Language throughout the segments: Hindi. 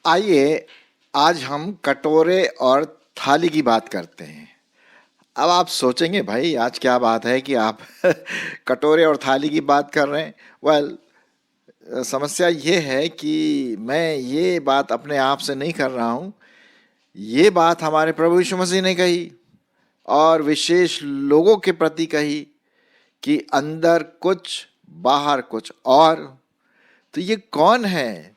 आइए आज हम कटोरे और थाली की बात करते हैं। अब आप सोचेंगे भाई आज क्या बात है कि आप कटोरे और थाली की बात कर रहे हैं। वेल, समस्या ये है कि मैं ये बात अपने आप से नहीं कर रहा हूँ। ये बात हमारे प्रभु यीशु मसीह ने कही और विशेष लोगों के प्रति कही कि अंदर कुछ बाहर कुछ और। तो ये कौन है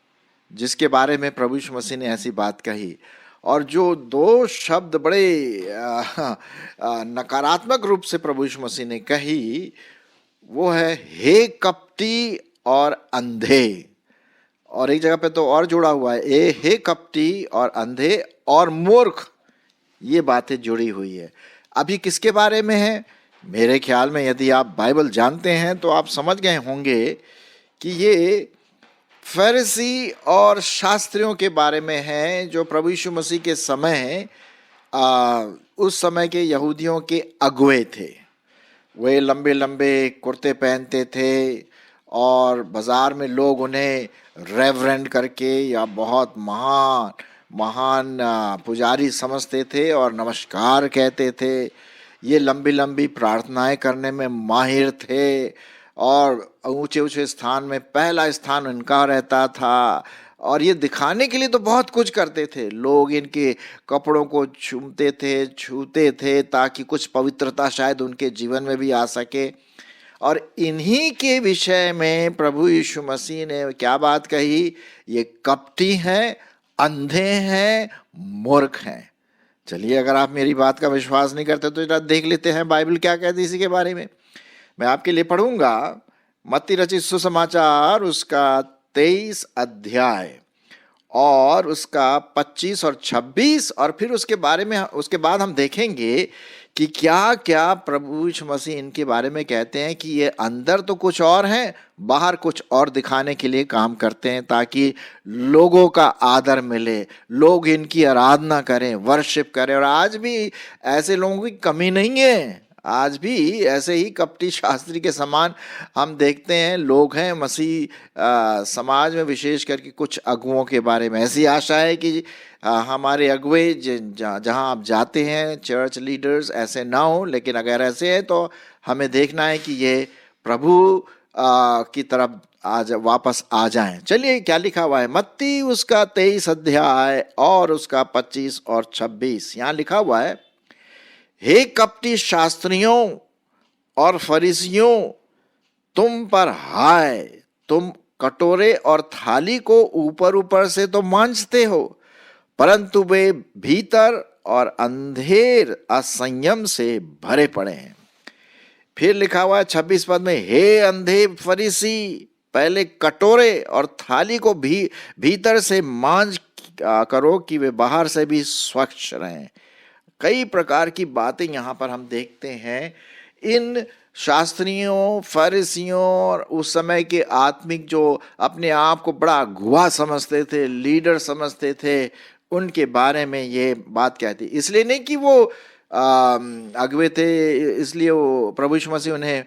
जिसके बारे में प्रभु यीशु मसीह ने ऐसी बात कही? और जो दो शब्द बड़े नकारात्मक रूप से प्रभु यीशु मसीह ने कही वो है हे कपटी और अंधे। और एक जगह पे तो और जुड़ा हुआ है ए हे कपटी और अंधे और मूर्ख। ये बातें जुड़ी हुई है। अभी किसके बारे में है? मेरे ख्याल में यदि आप बाइबल जानते हैं तो आप समझ गए होंगे कि ये फरीसी और शास्त्रियों के बारे में है जो प्रभु यीशु मसीह के समय उस समय के यहूदियों के अगुवे थे। वे लंबे लंबे कुर्ते पहनते थे और बाजार में लोग उन्हें रेवरेंड करके या बहुत महान महान पुजारी समझते थे और नमस्कार कहते थे। ये लंबी लंबी प्रार्थनाएं करने में माहिर थे और ऊंचे ऊंचे स्थान में पहला स्थान इनका रहता था। और ये दिखाने के लिए तो बहुत कुछ करते थे। लोग इनके कपड़ों को छूते थे ताकि कुछ पवित्रता शायद उनके जीवन में भी आ सके। और इन्हीं के विषय में प्रभु यीशु मसीह ने क्या बात कही? ये कपटी हैं, अंधे हैं, मूर्ख हैं। चलिए, अगर आप मेरी बात का विश्वास नहीं करते तो जरा देख लेते हैं बाइबल क्या कहती है इसी के बारे में। मैं आपके लिए पढ़ूंगा मत्ती रचित सुसमाचार उसका 23 अध्याय और उसका 25 और 26 और फिर उसके बाद हम देखेंगे कि क्या क्या प्रभु यीशु मसीह इनके बारे में कहते हैं कि ये अंदर तो कुछ और हैं, बाहर कुछ और दिखाने के लिए काम करते हैं ताकि लोगों का आदर मिले, लोग इनकी आराधना करें, वर्शिप करें। और आज भी ऐसे लोगों की कमी नहीं है। आज भी ऐसे ही कपटी शास्त्री के समान हम देखते हैं लोग हैं मसीह समाज में, विशेष करके कुछ अगुओं के बारे में ऐसी आशा है कि हमारे अगुए जहां आप जाते हैं, चर्च लीडर्स ऐसे ना हो। लेकिन अगर ऐसे है तो हमें देखना है कि ये प्रभु की तरफ आज वापस आ जाएं। चलिए, क्या लिखा हुआ है मत्ती उसका 23 अध्याय और उसका 25 और 26। यहाँ लिखा हुआ है, हे कपटी शास्त्रियों और फरीसियों, तुम पर हाय, तुम कटोरे और थाली को ऊपर ऊपर से तो मांजते हो, परंतु वे भीतर और अंधेर असंयम से भरे पड़े हैं। फिर लिखा हुआ है 26 पद में, हे अंधे फरीसी, पहले कटोरे और थाली को भीतर से मांज करो कि वे बाहर से भी स्वच्छ रहें। कई प्रकार की बातें यहाँ पर हम देखते हैं। इन शास्त्रियों, फरीसियों और उस समय के आत्मिक जो अपने आप को बड़ा अगुवा समझते थे, लीडर समझते थे, उनके बारे में ये बात कहती। इसलिए नहीं कि वो अगुवे थे, इसलिए वो प्रभु यीशु मसीह उन्हें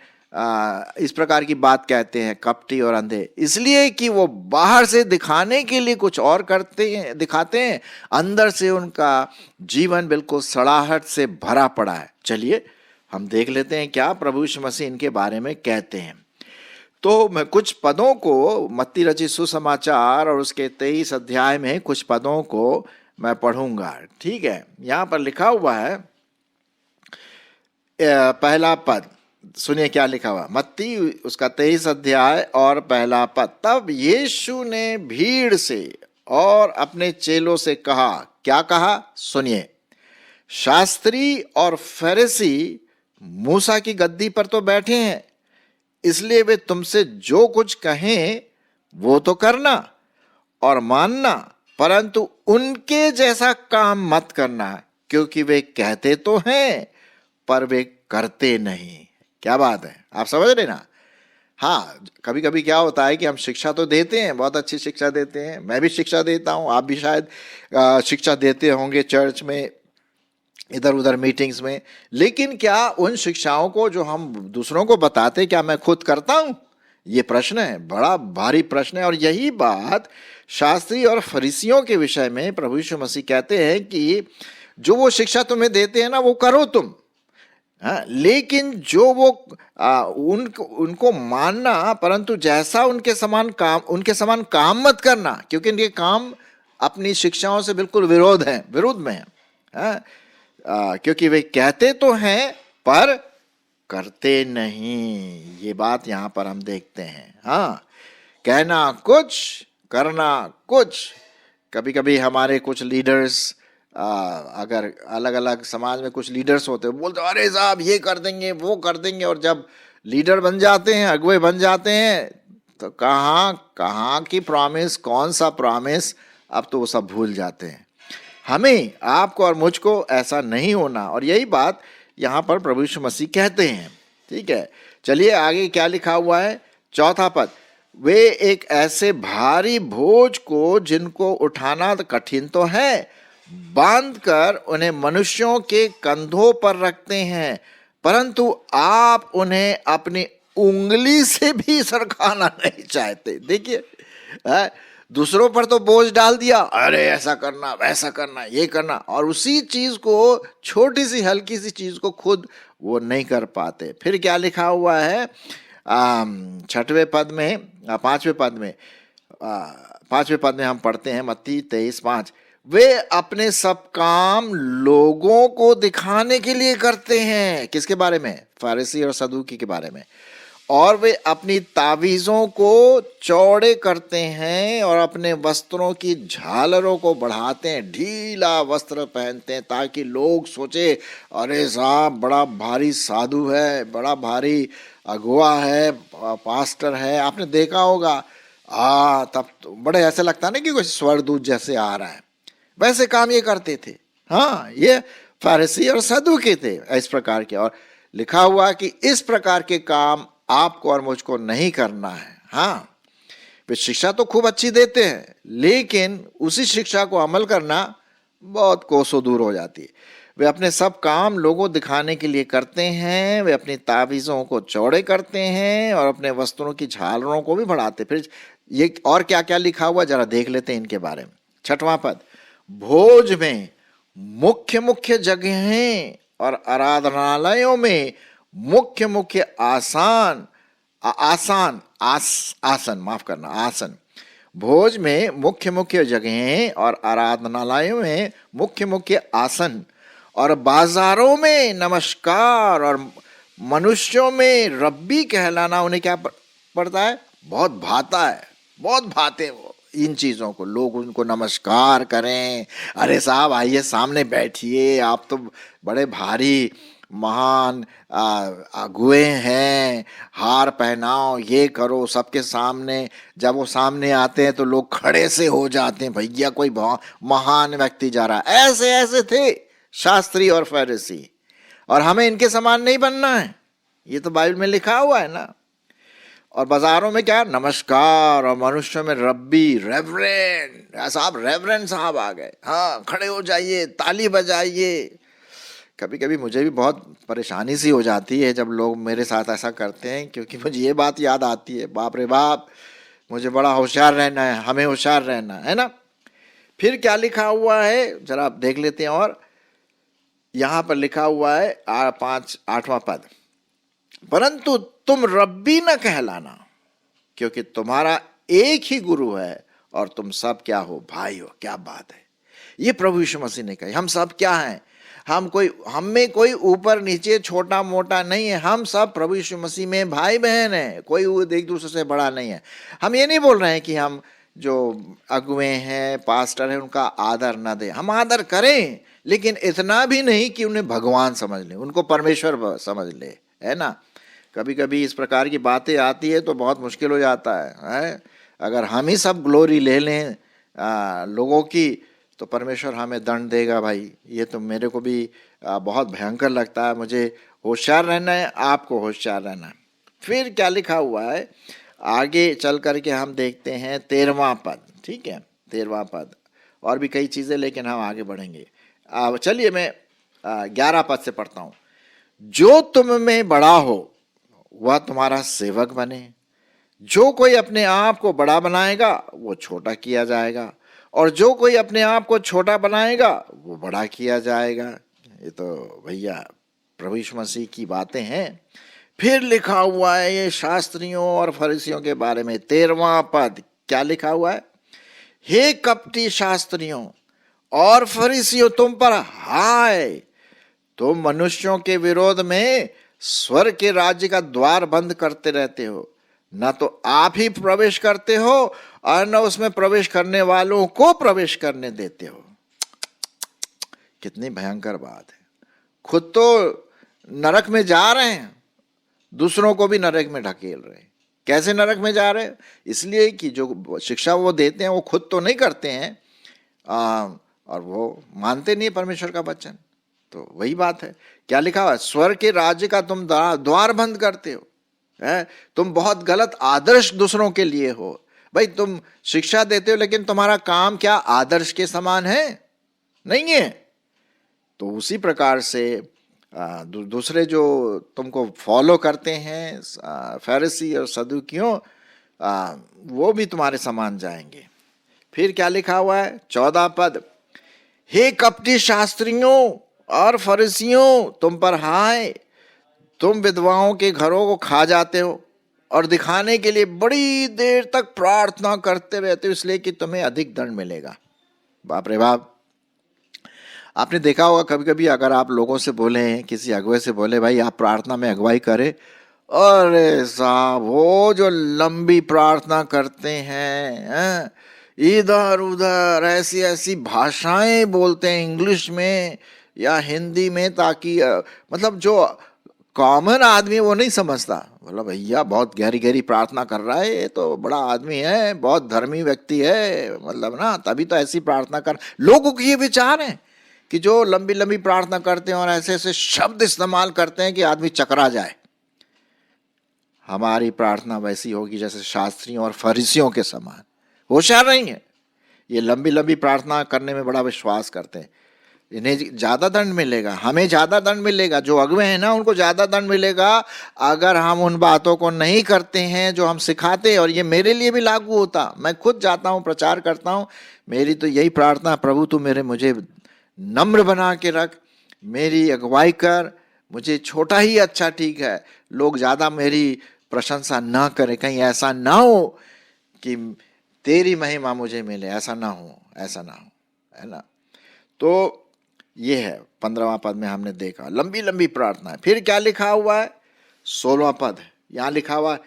इस प्रकार की बात कहते हैं कपटी और अंधे, इसलिए कि वो बाहर से दिखाने के लिए कुछ और दिखाते हैं, अंदर से उनका जीवन बिल्कुल सड़ाहट से भरा पड़ा है। चलिए हम देख लेते हैं क्या प्रभु यीशु मसीह इनके बारे में कहते हैं। तो मैं कुछ पदों को मत्ती रचित सुसमाचार और उसके 23 अध्याय में कुछ पदों को मैं पढ़ूंगा। ठीक है, यहाँ पर लिखा हुआ है पहला पद, सुनिए क्या लिखा हुआ। मत्ती उसका 23 अध्याय और पहला पद, तब यीशु ने भीड़ से और अपने चेलों से कहा। क्या कहा? सुनिए, शास्त्री और फरीसी मूसा की गद्दी पर तो बैठे हैं, इसलिए वे तुमसे जो कुछ कहें वो तो करना और मानना, परंतु उनके जैसा काम मत करना, क्योंकि वे कहते तो हैं पर वे करते नहीं। क्या बात है, आप समझ रहे ना? हाँ, कभी कभी क्या होता है कि हम शिक्षा तो देते हैं, बहुत अच्छी शिक्षा देते हैं, मैं भी शिक्षा देता हूँ, आप भी शायद शिक्षा देते होंगे चर्च में, इधर उधर मीटिंग्स में, लेकिन क्या उन शिक्षाओं को जो हम दूसरों को बताते क्या मैं खुद करता हूं? ये प्रश्न है, बड़ा भारी प्रश्न है। और यही बात शास्त्री और फरीसियों के विषय में प्रभु यीशु मसीह कहते हैं कि जो वो शिक्षा तुम्हें देते हैं ना वो करो तुम, हाँ, लेकिन जो वो उनको मानना, परंतु जैसा उनके समान काम मत करना, क्योंकि इनके काम अपनी शिक्षाओं से बिल्कुल विरोध में है, हाँ, क्योंकि वे कहते तो हैं पर करते नहीं। ये बात यहाँ पर हम देखते हैं। हाँ, कहना कुछ करना कुछ। कभी कभी हमारे कुछ लीडर्स, अगर अलग अलग समाज में कुछ लीडर्स होते हैं, बोलते अरे साहब ये कर देंगे वो कर देंगे, और जब लीडर बन जाते हैं, अगुवे बन जाते हैं, तो कहाँ की प्रॉमिस, कौन सा प्रॉमिस, अब तो वो सब भूल जाते हैं। हमें, आपको और मुझको ऐसा नहीं होना, और यही बात यहाँ पर प्रभु यीशु मसीह कहते हैं। ठीक है, चलिए आगे क्या लिखा हुआ है, 4 पद। वे एक ऐसे भारी बोझ को जिनको उठाना कठिन तो है, बांधकर उन्हें मनुष्यों के कंधों पर रखते हैं, परंतु आप उन्हें अपनी उंगली से भी सरकाना नहीं चाहते। देखिए, दूसरों पर तो बोझ डाल दिया, अरे ऐसा करना वैसा करना ये करना, और उसी चीज को, छोटी सी हल्की सी चीज को खुद वो नहीं कर पाते। फिर क्या लिखा हुआ है 6वें पद में, 5वें पद में, 5वें पद में हम पढ़ते हैं मत्ती 23:5। वे अपने सब काम लोगों को दिखाने के लिए करते हैं। किसके बारे में? फारिसी और सदूकी के बारे में। और वे अपनी तावीज़ों को चौड़े करते हैं और अपने वस्त्रों की झालरों को बढ़ाते हैं, ढीला वस्त्र पहनते हैं, ताकि लोग सोचे अरे साहब बड़ा भारी साधु है, बड़ा भारी अगुआ है, पास्टर है। आपने देखा होगा, तब तो बड़े ऐसे लगता नहीं कि कोई स्वर्गदूत जैसे आ रहा है। वैसे काम ये करते थे। हाँ, ये फारिसी और सदूकी थे इस प्रकार के। और लिखा हुआ कि इस प्रकार के काम आपको और मुझको नहीं करना है। हाँ, वे शिक्षा तो खूब अच्छी देते हैं, लेकिन उसी शिक्षा को अमल करना बहुत कोसों दूर हो जाती है। वे अपने सब काम लोगों दिखाने के लिए करते हैं, वे अपनी तावीज़ों को चौड़े करते हैं और अपने वस्त्रों की झालरों को भी बढ़ाते। फिर ये और क्या क्या लिखा हुआ जरा देख लेते हैं इनके बारे में। 6वां पद। भोज में मुख्य मुख्य जगहें और आराधनालयों में मुख्य मुख्य आसन, भोज में मुख्य मुख्य जगहें और आराधनालयों में मुख्य मुख्य आसन, और बाजारों में नमस्कार, और मनुष्यों में रब्बी कहलाना उन्हें क्या पड़ता है? बहुत भाता है, बहुत भाते वो इन चीज़ों को। लोग उनको नमस्कार करें, अरे साहब आइए सामने बैठिए, आप तो बड़े भारी महान अगुए हैं, हार पहनाओ, ये करो सबके सामने। जब वो सामने आते हैं तो लोग खड़े से हो जाते हैं, भैया कोई महान व्यक्ति जा रहा है। ऐसे ऐसे थे शास्त्री और फरीसी, और हमें इनके समान नहीं बनना है, ये तो बाइबल में लिखा हुआ है ना। और बाजारों में क्या? नमस्कार, और मनुष्यों में रब्बी, रेवरेंड साहब, रेवरेंड साहब आ गए, हाँ खड़े हो जाइए, ताली बजाइए। कभी कभी मुझे भी बहुत परेशानी सी हो जाती है जब लोग मेरे साथ ऐसा करते हैं, क्योंकि मुझे ये बात याद आती है, बाप रे बाप, मुझे बड़ा होशियार रहना है, हमें होशियार रहना है ना। फिर क्या लिखा हुआ है जरा आप देख लेते हैं। और यहाँ पर लिखा हुआ है 8वां पद। परंतु तुम रब्बी न कहलाना, क्योंकि तुम्हारा एक ही गुरु है और तुम सब क्या हो? भाई हो। क्या बात है! ये प्रभु यीशु मसीह ने कही। हम सब क्या हैं? हम में कोई ऊपर नीचे छोटा मोटा नहीं है, हम सब प्रभु यीशु मसीह में भाई बहन हैं, कोई एक दूसरे से बड़ा नहीं है। हम ये नहीं बोल रहे हैं कि हम जो अगुए हैं, पास्टर हैं, उनका आदर न दें। हम आदर करें, लेकिन इतना भी नहीं कि उन्हें भगवान समझ लें, उनको परमेश्वर समझ ले, है ना। कभी कभी इस प्रकार की बातें आती है तो बहुत मुश्किल हो जाता है? अगर हम ही सब ग्लोरी ले लें लोगों की, तो परमेश्वर हमें दंड देगा भाई। ये तो मेरे को भी बहुत भयंकर लगता है। मुझे होशियार रहना है, आपको होशियार रहना है। फिर क्या लिखा हुआ है आगे चल करके हम देखते हैं 13वां पद। ठीक है, 13वां पद, और भी कई चीज़ें, लेकिन हम आगे बढ़ेंगे। चलिए मैं 11 पद से पढ़ता हूं। जो तुम में बड़ा हो वह तुम्हारा सेवक बने, जो कोई अपने आप को बड़ा बनाएगा वो छोटा किया जाएगा, और जो कोई अपने आप को छोटा बनाएगा वो बड़ा किया जाएगा। ये तो भैया प्रभु यीशु मसीह की बातें हैं। फिर लिखा हुआ है ये शास्त्रियों और फरीसियों के बारे में, 13वां पद क्या लिखा हुआ है? हे कपटी शास्त्रियों और फरीसियों, तुम पर हाय, तुम मनुष्यों के विरोध में स्वर्ग के राज्य का द्वार बंद करते रहते हो, न तो आप ही प्रवेश करते हो और न उसमें प्रवेश करने वालों को प्रवेश करने देते हो। कितनी भयंकर बात है। खुद तो नरक में जा रहे हैं, दूसरों को भी नरक में ढकेल रहे हैं। कैसे नरक में जा रहे हैं? इसलिए कि जो शिक्षा वो देते हैं वो खुद तो नहीं करते हैं और वो मानते नहीं परमेश्वर का वचन। तो वही बात है। क्या लिखा हुआ है? स्वर्ग के राज्य का तुम द्वार बंद करते हो, है? तुम बहुत गलत आदर्श दूसरों के लिए हो। भाई तुम शिक्षा देते हो लेकिन तुम्हारा काम क्या आदर्श के समान है? नहीं है। तो उसी प्रकार से दूसरे जो तुमको फॉलो करते हैं फरीसी और सदूकियों, वो भी तुम्हारे समान जाएंगे। फिर क्या लिखा हुआ है? 14 पद, हे कपटी शास्त्रियों और फरीसियों, तुम पर हाय, तुम विधवाओं के घरों को खा जाते हो और दिखाने के लिए बड़ी देर तक प्रार्थना करते रहते हो, इसलिए कि तुम्हें अधिक दंड मिलेगा। बाप रे बाप। आपने देखा होगा कभी कभी अगर आप लोगों से बोले, किसी अगुवे से बोले भाई आप प्रार्थना में अगुवाई करें, अरे साहब वो जो लंबी प्रार्थना करते हैं, इधर उधर ऐसी ऐसी भाषाएं बोलते हैं इंग्लिश में या हिंदी में, ताकि मतलब जो कॉमन आदमी वो नहीं समझता। बोला भैया बहुत गहरी गहरी प्रार्थना कर रहा है, ये तो बड़ा आदमी है, बहुत धर्मी व्यक्ति है, मतलब ना, तभी तो ऐसी प्रार्थना कर। लोगों के ये विचार है कि जो लंबी लंबी प्रार्थना करते हैं और ऐसे ऐसे शब्द इस्तेमाल करते हैं कि आदमी चकरा जाए। हमारी प्रार्थना वैसी होगी जैसे शास्त्रियों और फरीसियों के समान। होशियार नहीं है, ये लंबी लंबी प्रार्थना करने में बड़ा विश्वास करते हैं। इन्हें ज्यादा दंड मिलेगा, हमें ज्यादा दंड मिलेगा, जो अगुवे हैं ना उनको ज्यादा दंड मिलेगा अगर हम उन बातों को नहीं करते हैं जो हम सिखाते हैं। और ये मेरे लिए भी लागू होता। मैं खुद जाता हूँ, प्रचार करता हूँ, मेरी तो यही प्रार्थना, प्रभु तू मुझे नम्र बना के रख, मेरी अगुवाई कर, मुझे छोटा ही अच्छा ठीक है, लोग ज्यादा मेरी प्रशंसा ना करें, कहीं ऐसा ना हो कि तेरी महिमा मुझे मिले, ऐसा ना हो, ऐसा ना हो, है ना। तो ये है 15वां पद में हमने देखा लंबी लंबी प्रार्थना है। फिर क्या लिखा हुआ है? 16वां पद यहां लिखा हुआ है,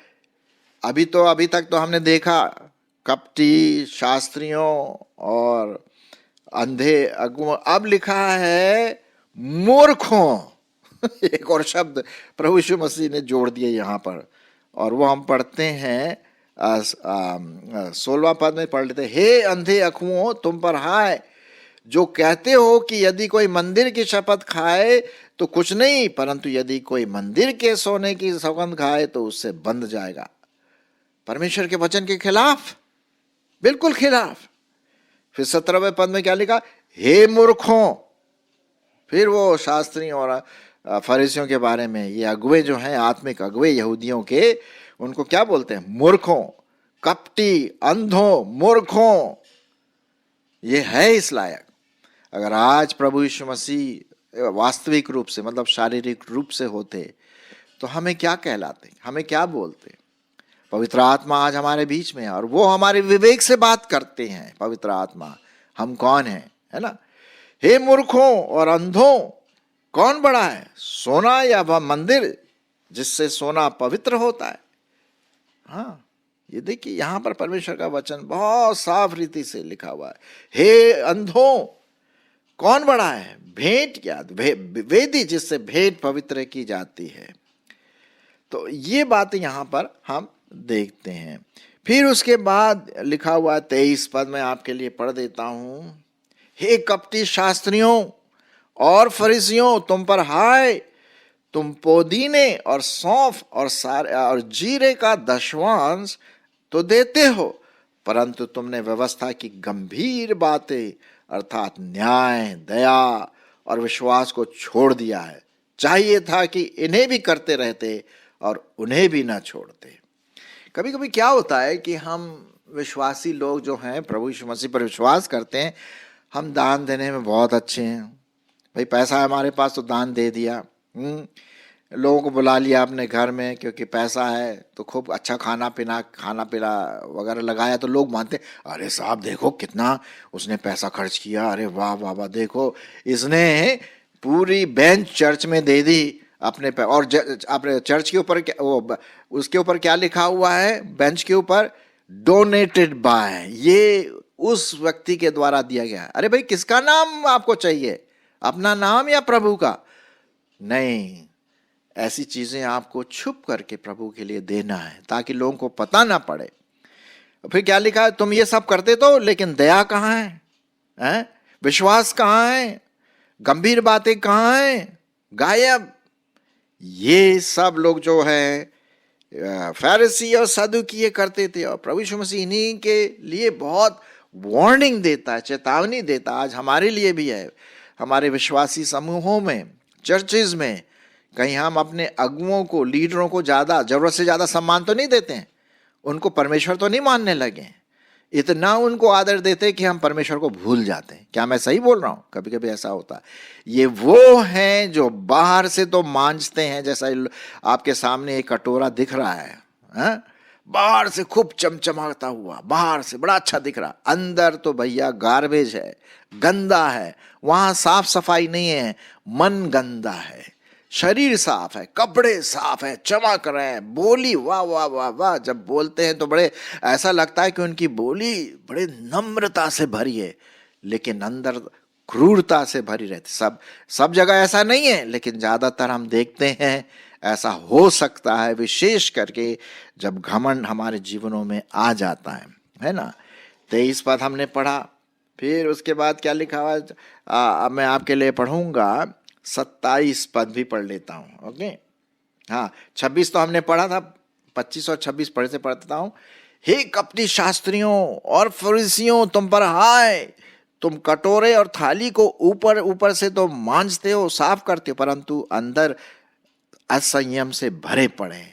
अभी तक तो हमने देखा कपटी शास्त्रियों और अंधे अगुओं, अब लिखा है मूर्खों। एक और शब्द प्रभु यीशु मसीह ने जोड़ दिए यहाँ पर, और वो हम पढ़ते हैं 16वां पद में पढ़ लेते, हे अंधे अगुओं, तुम पर हाय, जो कहते हो कि यदि कोई मंदिर की शपथ खाए तो कुछ नहीं, परंतु यदि कोई मंदिर के सोने की सौगंध खाए तो उससे बंध जाएगा। परमेश्वर के वचन के खिलाफ, बिल्कुल खिलाफ। फिर 17वें पद में क्या लिखा? हे मूर्खों। फिर वो शास्त्रियों और फरीसियों के बारे में, ये अगुवे जो हैं, आत्मिक अगुवे यहूदियों के, उनको क्या बोलते हैं? मूर्खों, कपटी, अंधों, मूर्खों। ये है इस लायक। अगर आज प्रभु यीशु मसीह वास्तविक रूप से, मतलब शारीरिक रूप से होते तो हमें क्या कहलाते, हमें क्या बोलते? पवित्र आत्मा आज हमारे बीच में है और वो हमारे विवेक से बात करते हैं। पवित्र आत्मा, हम कौन हैं, है ना। हे मूर्खों और अंधों, कौन बड़ा है, सोना या वह मंदिर जिससे सोना पवित्र होता है? हाँ, ये देखिए यहां पर परमेश्वर का वचन बहुत साफ रीति से लिखा हुआ है। हे अंधों, कौन बड़ा है, भेंट क्या, वेदी जिससे भेंट पवित्र की जाती है। तो ये बात यहां पर हम देखते हैं। फिर उसके बाद लिखा हुआ 23 पद में आपके लिए पढ़ देता हूं, हे कपटी शास्त्रियों और फरीसियों, तुम पर हाय, तुम पुदीने और सौंफ और जीरे का दशवांश तो देते हो, परंतु तुमने व्यवस्था की गंभीर बातें अर्थात न्याय, दया और विश्वास को छोड़ दिया है। चाहिए था कि इन्हें भी करते रहते और उन्हें भी ना छोड़ते। कभी कभी क्या होता है कि हम विश्वासी लोग जो हैं, प्रभु यीशु मसीह पर विश्वास करते हैं, हम दान देने में बहुत अच्छे हैं। भाई पैसा है हमारे पास तो दान दे दिया, लोगों को बुला लिया अपने घर में क्योंकि पैसा है तो खूब अच्छा खाना पीना वगैरह लगाया, तो लोग मानते अरे साहब देखो कितना उसने पैसा खर्च किया, अरे वाह वाह वाह, देखो इसने पूरी बेंच चर्च में दे दी अपने पे। और अपने चर्च के ऊपर वो उसके ऊपर क्या लिखा हुआ है, बेंच के ऊपर, डोनेटेड बाय, ये उस व्यक्ति के द्वारा दिया गया है। अरे भाई किसका नाम आपको चाहिए, अपना नाम या प्रभु का? नहीं, ऐसी चीजें आपको छुप करके प्रभु के लिए देना है ताकि लोगों को पता ना पड़े। फिर क्या लिखा है, तुम ये सब करते तो, लेकिन दया कहाँ है? विश्वास कहाँ है? गंभीर बातें कहाँ हैं? गायब। ये सब लोग जो है फरीसी और सदूकी करते थे, और प्रभु यीशु मसीह इन्हीं के लिए बहुत वार्निंग देता है, चेतावनी देता है। आज हमारे लिए भी है, हमारे विश्वासी समूहों में, चर्चेज में, कहीं हम अपने अगुओं को, लीडरों को ज़्यादा, ज़रूरत से ज़्यादा सम्मान तो नहीं देते हैं, उनको परमेश्वर तो नहीं मानने लगे, इतना उनको आदर देते कि हम परमेश्वर को भूल जाते हैं। क्या मैं सही बोल रहा हूँ? कभी कभी ऐसा होता है। ये वो हैं जो बाहर से तो मांझते हैं, जैसा आपके सामने एक कटोरा दिख रहा है, बाहर से खूब चमचमाता हुआ, बाहर से बड़ा अच्छा दिख रहा, अंदर तो भैया गार्बेज है, गंदा है, वहां साफ सफाई नहीं है, मन गंदा है, शरीर साफ है, कपड़े साफ है, चमक रहे हैं, बोली वाह वाह वाह वाह, जब बोलते हैं तो बड़े ऐसा लगता है कि उनकी बोली बड़े नम्रता से भरी है, लेकिन अंदर क्रूरता से भरी रहती। सब जगह ऐसा नहीं है, लेकिन ज्यादातर हम देखते हैं ऐसा हो सकता है, विशेष करके जब घमंड हमारे जीवनों में आ जाता है ना। 23 पद हमने पढ़ा, फिर उसके बाद क्या लिखा हुआ, अब मैं आपके लिए पढ़ूंगा 27 पद भी पढ़ लेता हूँ। ओके, हाँ 26 तो हमने पढ़ा था, 25 और 26 पढ़ता हूँ। हे कपटी शास्त्रियों और फरीसियों, तुम पर हाय, तुम कटोरे और थाली को ऊपर ऊपर से तो मांजते हो, साफ करते हो, परंतु अंदर असंयम से भरे पड़े।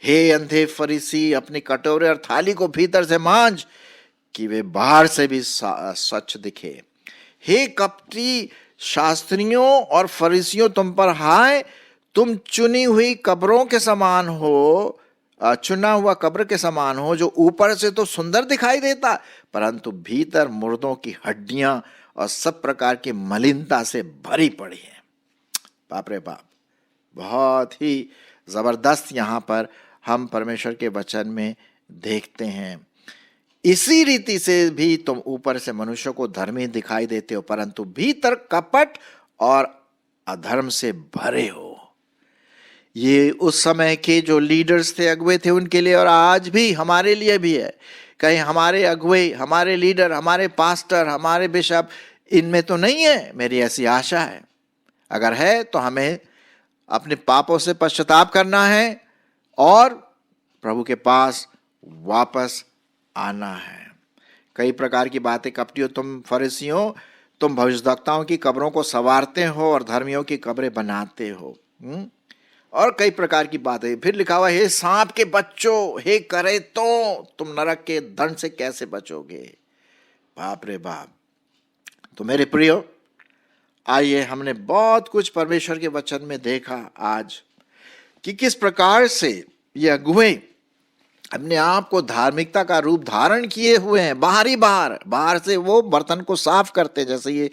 हे अंधे फरीसी, अपने कटोरे और थाली को भीतर से मांज कि वे बाहर से भी स्वच्छ दिखे। हे कपटी शास्त्रियों और फरीसियों, तुम पर हाय, तुम चुनी हुई कब्रों के समान हो, चुना हुआ कब्र के समान हो, जो ऊपर से तो सुंदर दिखाई देता, परंतु भीतर मुर्दों की हड्डियां और सब प्रकार की मलिनता से भरी पड़ी है। बाप रे बाप, बहुत ही जबरदस्त यहाँ पर हम परमेश्वर के वचन में देखते हैं। इसी रीति से भी तुम ऊपर से मनुष्य को धर्मी दिखाई देते हो, परंतु भीतर कपट और अधर्म से भरे हो। ये उस समय के जो लीडर्स थे, अगुवे थे, उनके लिए, और आज भी हमारे लिए भी है। कहीं हमारे अगुवे, हमारे लीडर, हमारे पास्टर, हमारे बिशप इनमें तो नहीं है? मेरी ऐसी आशा है। अगर है तो हमें अपने पापों से पश्चाताप करना है और प्रभु के पास वापस आना है। कई प्रकार की बातें, कपटियों, तुम फरीसियों, तुम भविष्यद्वक्ताओं की कब्रों को संवारते हो और धर्मियों की कब्रें बनाते हो, और कई प्रकार की बातें। फिर लिखा हुआ, हे सांप के बच्चों, हे करे तो तुम नरक के दंड से कैसे बचोगे। बाप रे बाप। तो मेरे प्रियो, आइए, हमने बहुत कुछ परमेश्वर के वचन में देखा आज कि किस प्रकार से ये अगुवे अपने आप को धार्मिकता का रूप धारण किए हुए हैं। बाहर से वो बर्तन को साफ करते, जैसे ये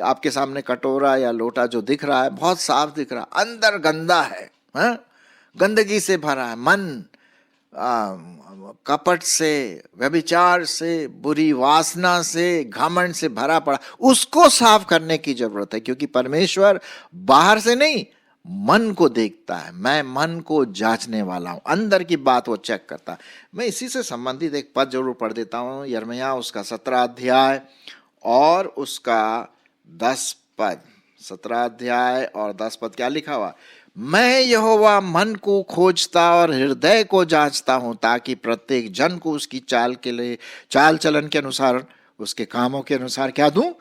आपके सामने कटोरा या लोटा जो दिख रहा है, बहुत साफ दिख रहा है, अंदर गंदा है, गंदगी से भरा है, मन कपट से, व्यभिचार से, बुरी वासना से, घमंड से भरा पड़ा। उसको साफ करने की जरूरत है, क्योंकि परमेश्वर बाहर से नहीं, मन को देखता है। मैं मन को जांचने वाला हूं, अंदर की बात वो चेक करता है। मैं इसी से संबंधित एक पद जरूर पढ़ देता हूं, यिर्मयाह उसका 17 अध्याय और उसका 10 पद। 17 अध्याय और 10 पद क्या लिखा हुआ, मैं यहोवा मन को खोजता और हृदय को जांचता हूं, ताकि प्रत्येक जन को उसकी चाल चलन के अनुसार, उसके कामों के अनुसार क्या दूं,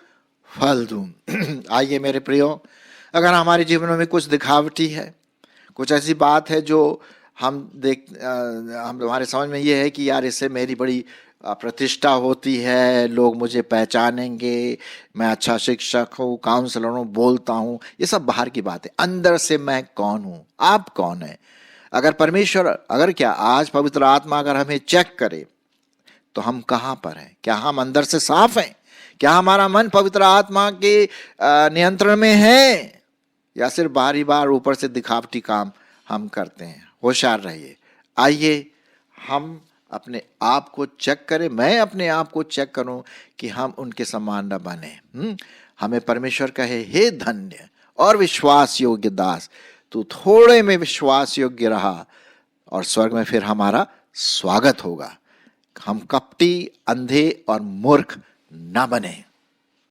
फल दूं। आइए मेरे प्रियो, अगर हमारे जीवन में कुछ दिखावटी है, कुछ ऐसी बात है जो हम हमारे समझ में ये है कि यार इससे मेरी बड़ी प्रतिष्ठा होती है, लोग मुझे पहचानेंगे, मैं अच्छा शिक्षक हूँ, काउंसलर हूँ, बोलता हूँ, ये सब बाहर की बात है। अंदर से मैं कौन हूँ, आप कौन है? अगर परमेश्वर, अगर क्या आज पवित्र आत्मा अगर हमें चेक करे तो हम कहाँ पर हैं? क्या हम अंदर से साफ हैं? क्या हमारा मन पवित्र आत्मा के नियंत्रण में है, या सिर्फ बारी बार ऊपर से दिखावटी काम हम करते हैं? होशियार रहिए। आइए हम अपने आप को चेक करें, मैं अपने आप को चेक करूं कि हम उनके समान न बने। हमें परमेश्वर कहे, हे धन्य और विश्वास योग्य दास, तू थोड़े में विश्वास योग्य रहा और स्वर्ग में फिर हमारा स्वागत होगा। हम कपटी, अंधे और मूर्ख ना बने।